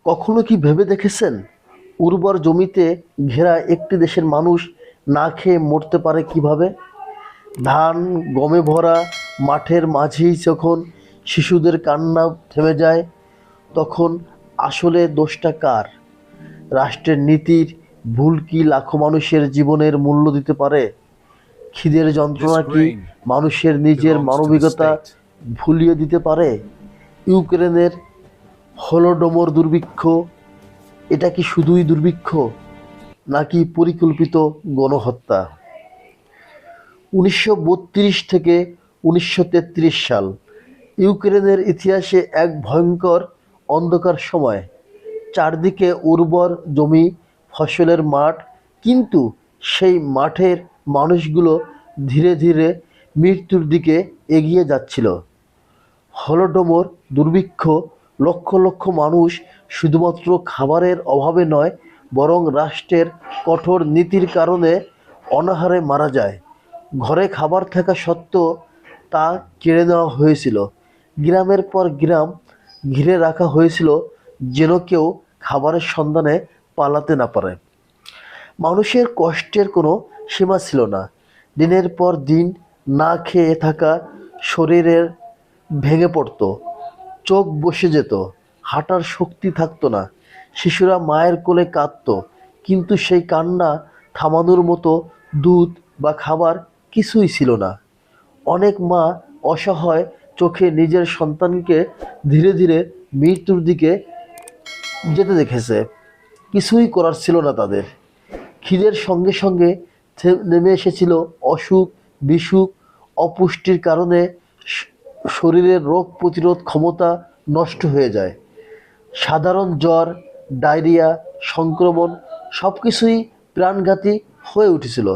কখনো কি ভেবে দেখেছেন উর্বর জমিতে ঘেরা একটি দেশের মানুষ না খেয়ে মরতে পারে কিভাবে? ধান গমে ভরা মাঠের মাঝেই যখন শিশুদের কান্না থেমে যায়, তখন আসলে দোষটা কার? রাষ্ট্রের নীতির ভুল কি লাখো মানুষের জীবনের মূল্য দিতে পারে? খিদের যন্ত্রণা কি মানুষের নিজের মানবিকতা ভুলিয়ে দিতে পারে? ইউক্রেনের হলোডোমর দুর্ভিক্ষ, এটা কি শুধুই দুর্ভিক্ষ নাকি পরিকল্পিত গণহত্যা? ১৯৩২ থেকে ১৯৩৩ সাল ইউক্রেনের ইতিহাসে এক ভয়ঙ্কর অন্ধকার সময়। চারদিকে উর্বর জমি, ফসলের মাঠ, কিন্তু সেই মাঠের মানুষগুলো ধীরে ধীরে মৃত্যুর দিকে এগিয়ে যাচ্ছিল। হলোডোমর দুর্ভিক্ষ লক্ষ লক্ষ মানুষ শুধুমাত্র খাবারের অভাবে নয়, বরং রাষ্ট্রের কঠোর নীতির কারণে অনাহারে মারা যায়। ঘরে খাবার থাকা সত্ত্বেও তা কেড়ে নেওয়া হয়েছিল। গ্রামের পর গ্রাম ঘিরে রাখা হয়েছিল যেন কেউ খাবারের সন্ধানে পালাতে না পারে। মানুষের কষ্টের কোনো সীমা ছিল না। দিনের পর দিন না খেয়ে থাকা শরীরের ভেঙে পড়তো, চোখ বসে যেত, হাঁটার শক্তি থাকতো না। শিশুরা মায়ের কোলে কাঁদতো, কিন্তু সেই কান্না থামানোর মতো দুধ বা খাবার কিছুই ছিল না। অনেক মা অসহায় চোখে নিজের সন্তানকে ধীরে ধীরে মৃত্যুর দিকে যেতে দেখেছে। কিছুই করার ছিল না তাদের। খিদের সঙ্গে সঙ্গে নেমে এসেছিল অসুখ, বিসুখ, অপুষ্টির কারণে শরীরের রোগ প্রতিরোধ ক্ষমতা নষ্ট হয়ে যায়। সাধারণ জ্বর, ডায়রিয়া, সংক্রমণ সব কিছুই প্রাণঘাতী হয়ে উঠেছিল।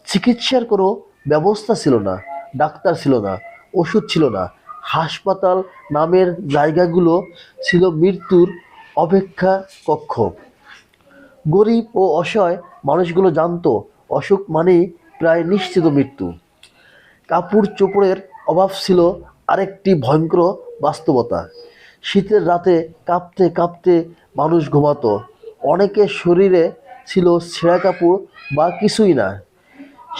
চিকিৎসার কোনো ব্যবস্থা ছিল না, ডাক্তার ছিল না, ওষুধ ছিল না। হাসপাতাল নামের জায়গাগুলো ছিল মৃত্যুর অপেক্ষা কক্ষ। গরিব ও অসহায় মানুষগুলো জানতো অসুখ মানেই প্রায় নিশ্চিত মৃত্যু। কাপড় চোপড়ের অভাব ছিল আরেকটি ভয়ঙ্কর বাস্তবতা। শীতের রাতে কাঁপতে কাঁপতে মানুষ ঘুমাতো। অনেকের শরীরে ছিল ছেঁড়া কাপড় বা কিছুই না।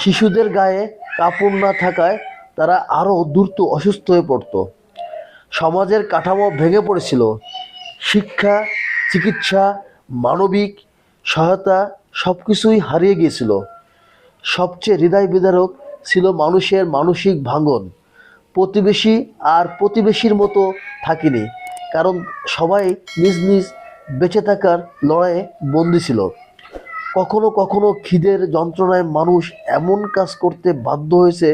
শিশুদের গায়ে কাপড় না থাকায় তারা আরও দ্রুত অসুস্থ হয়ে পড়ত। সমাজের কাঠামো ভেঙে পড়েছিল। শিক্ষা, চিকিৎসা, মানবিক সহায়তা সব কিছুই হারিয়ে গিয়েছিল। সবচেয়ে হৃদয় বিদারক ছিল মানুষের মানসিক ভাঙন। প্রতিবেশী আর প্রতিবেশীর মতো থাকেনি, কারণ সবাই নিজ নিজ বেঁচে থাকার লড়াইয়ে বন্দী ছিল। কখনো কখনো খিদের যন্ত্রণায় মানুষ এমন কাজ করতে বাধ্য হয়েছে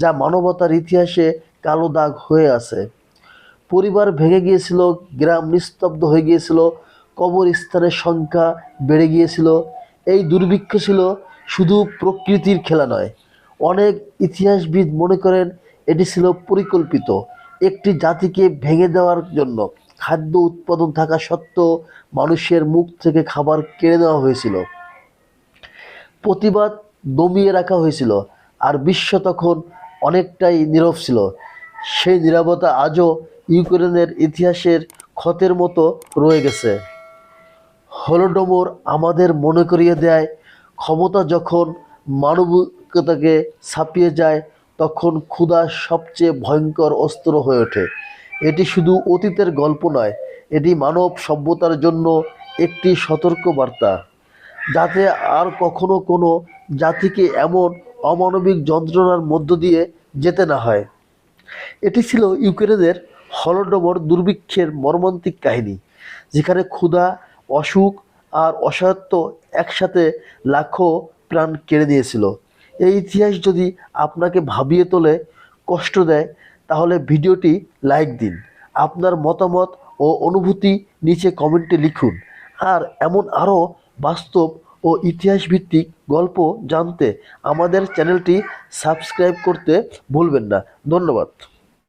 যা মানবতার ইতিহাসে কালো দাগ হয়ে আছে। পরিবার ভেঙে গিয়েছিল, গ্রাম নিস্তব্ধ হয়ে গিয়েছিল, কবরস্থানের সংখ্যা বেড়ে গিয়েছিল। এই দুর্ভিক্ষ ছিল শুধু প্রকৃতির খেলা নয়। অনেক ইতিহাসবিদ মনে করেন এটি ছিল পরিকল্পিত, একটি জাতিকে ভেঙে দেওয়ার জন্য। খাদ্য উৎপাদন থাকা সত্ত্বেও মানুষের মুখ থেকে খাবার কেড়ে নেওয়া হয়েছিল। প্রতিবাদ দমিয়ে রাখা হয়েছিল, আর বিশ্ব তখন অনেকটাই নীরব ছিল। সেই নীরবতা আজও ইউক্রেনের ইতিহাসের ক্ষতের মতো রয়ে গেছে। হলোডোমর আমাদের মনে করিয়ে দেয়, ক্ষমতা যখন মানবিকতাকে ছাপিয়ে যায়, তখন ক্ষুধা সবচেয়ে ভয়ঙ্কর অস্ত্র হয়ে ওঠে। এটি শুধু অতীতের গল্প নয়, এটি মানব সভ্যতার জন্য একটি সতর্ক বার্তা, যাতে আর কখনো কোনো জাতিকে এমন অমানবিক যন্ত্রণার মধ্য দিয়ে যেতে না হয়। এটি ছিল ইউক্রেনের হলোডোমর দুর্ভিক্ষের মর্মান্তিক কাহিনী, যেখানে ক্ষুধা, অসুখ আর অসহায়ত্ব একসাথে লাখো প্রাণ কেড়ে নিয়েছিল। এই ইতিহাস যদি আপনাকে ভাবিয়ে তোলে, কষ্ট দেয়, তাহলে ভিডিওটি লাইক দিন। আপনার মতামত ও অনুভূতি নিচে কমেন্টে লিখুন। আর এমন আরও বাস্তব ও ইতিহাসভিত্তিক গল্প জানতে আমাদের চ্যানেলটি সাবস্ক্রাইব করতে ভুলবেন না। ধন্যবাদ।